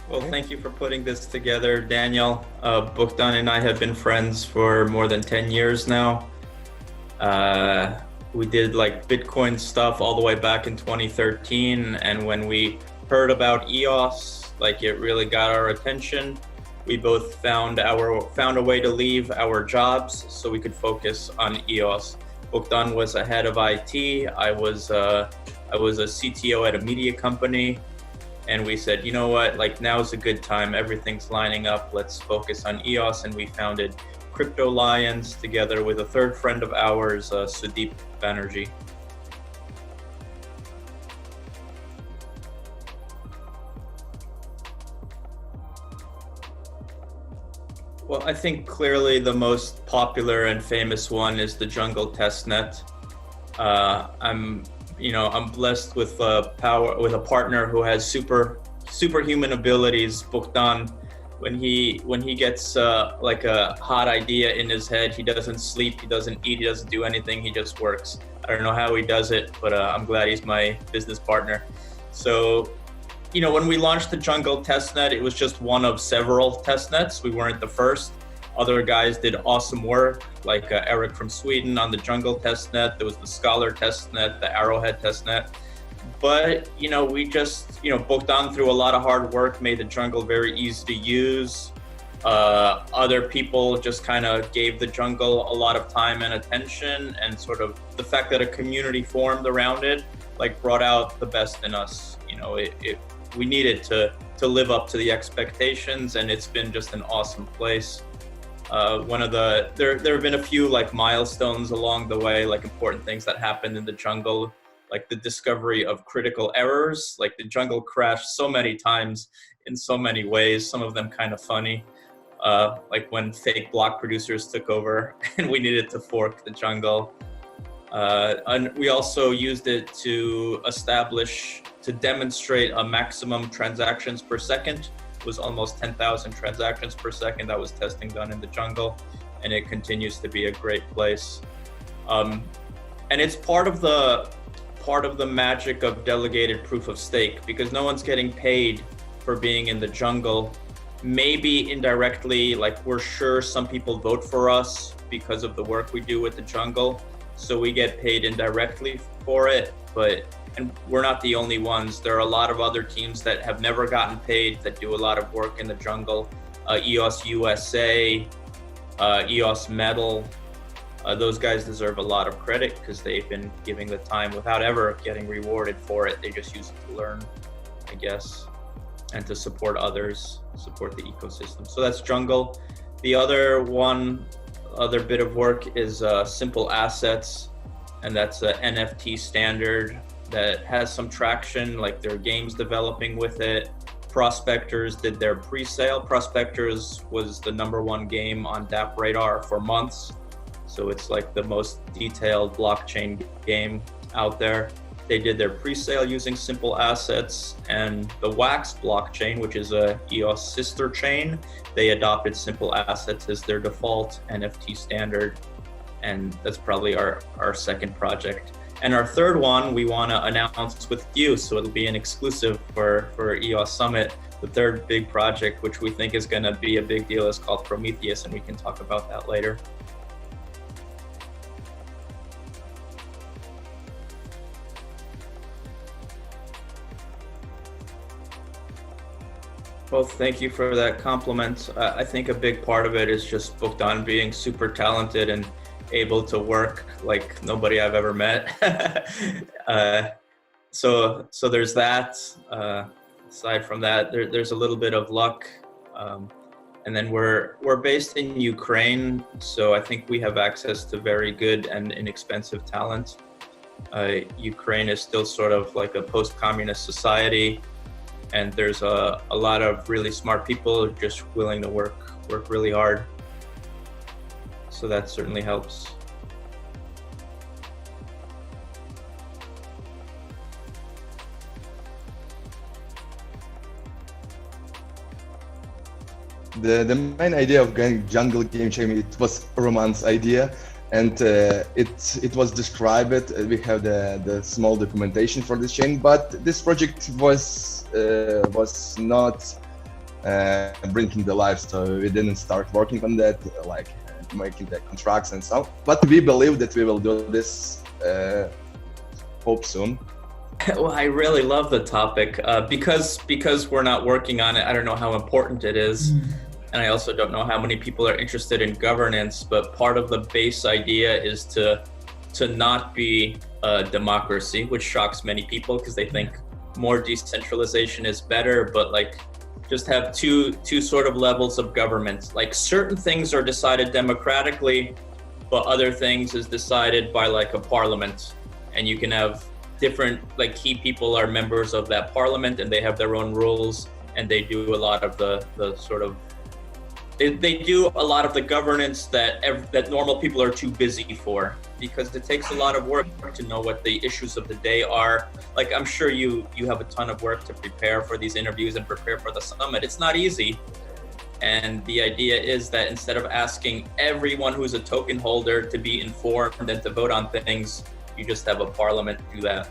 Well, thank you for putting this together, Daniel. Bogdan and I have been friends for more than 10 years now. We did like Bitcoin stuff all the way back in 2013, and when we heard about EOS, like it really got our attention. We both found a way to leave our jobs so we could focus on EOS. Bogdan was a head of IT. I was a CTO at a media company. And we said, you know what, like now's a good time. Everything's lining up. Let's focus on EOS. And we founded CryptoLions together with a third friend of ours, Sudeep Banerjee. Well, I think clearly the most popular and famous one is the Jungle testnet. I'm blessed with a partner who has superhuman abilities. Bogdan, when he gets like a hot idea in his head, he doesn't sleep, he doesn't eat, he doesn't do anything, he just works. I don't know how he does it, but I'm glad he's my business partner. So, when we launched the Jungle testnet, it was just one of several testnets. We weren't the first. Other guys did awesome work, like Eric from Sweden on the Jungle testnet. There was the Scholar testnet, the Arrowhead testnet. But, we just, Bogdan through a lot of hard work, made the Jungle very easy to use. Other people just kind of gave the Jungle a lot of time and attention, and sort of the fact that a community formed around it, like brought out the best in us. We needed to live up to the expectations, and it's been just an awesome place. There have been a few like milestones along the way, like important things that happened in the Jungle, like the discovery of critical errors. Like the Jungle crashed so many times in so many ways, some of them kind of funny, like when fake block producers took over and we needed to fork the Jungle. And we also used it to demonstrate a maximum transactions per second. It was almost 10,000 transactions per second. That was testing done in the Jungle, and it continues to be a great place. And it's part of the magic of delegated proof of stake, because no one's getting paid for being in the Jungle. Maybe indirectly, like we're sure some people vote for us because of the work we do with the Jungle, so we get paid indirectly for it, and we're not the only ones. There are a lot of other teams that have never gotten paid that do a lot of work in the Jungle. EOS USA, EOS Metal, those guys deserve a lot of credit because they've been giving the time without ever getting rewarded for it. They just use it to learn, I guess, and to support others, support the ecosystem. So that's Jungle. The other bit of work is Simple Assets, and that's an NFT standard that has some traction, like there are games developing with it. Prospectors did their pre-sale. Prospectors was the #1 game on DApp Radar for months. So it's like the most detailed blockchain game out there. They did their pre-sale using Simple Assets, and the Wax blockchain, which is a EOS sister chain, they adopted Simple Assets as their default NFT standard. And that's probably our second project. And our third one, we want to announce with you, so it'll be an exclusive for EOS Summit. The third big project, which we think is going to be a big deal, is called Prometheus, and we can talk about that later. Well, thank you for that compliment. I think a big part of it is just Bogdan being super talented and able to work like nobody I've ever met. So there's that. Aside from that, there's a little bit of luck. And then we're based in Ukraine, so I think we have access to very good and inexpensive talent. Ukraine is still sort of like a post-communist society, and there's a lot of really smart people just willing to work really hard. So that certainly helps. The main idea of Jungle Game Jam, it was Roman's idea, and it was described. We have the small documentation for this chain, but this project was not bringing the live. So we didn't start working on that, like making the contracts and so. But we believe that we will do this. Hope soon. Well, I really love the topic because we're not working on it. I don't know how important it is. And I also don't know how many people are interested in governance, but part of the base idea is to not be a democracy, which shocks many people because they think more decentralization is better, but like just have two sort of levels of government. Like certain things are decided democratically, but other things is decided by like a parliament, and you can have different, like key people are members of that parliament and they have their own rules, and they do a lot of the sort of they do a lot of the governance that normal people are too busy for, because it takes a lot of work to know what the issues of the day are. Like I'm sure you have a ton of work to prepare for these interviews and prepare for the summit. It's not easy. And the idea is that instead of asking everyone who's a token holder to be informed and to vote on things, you just have a parliament do that.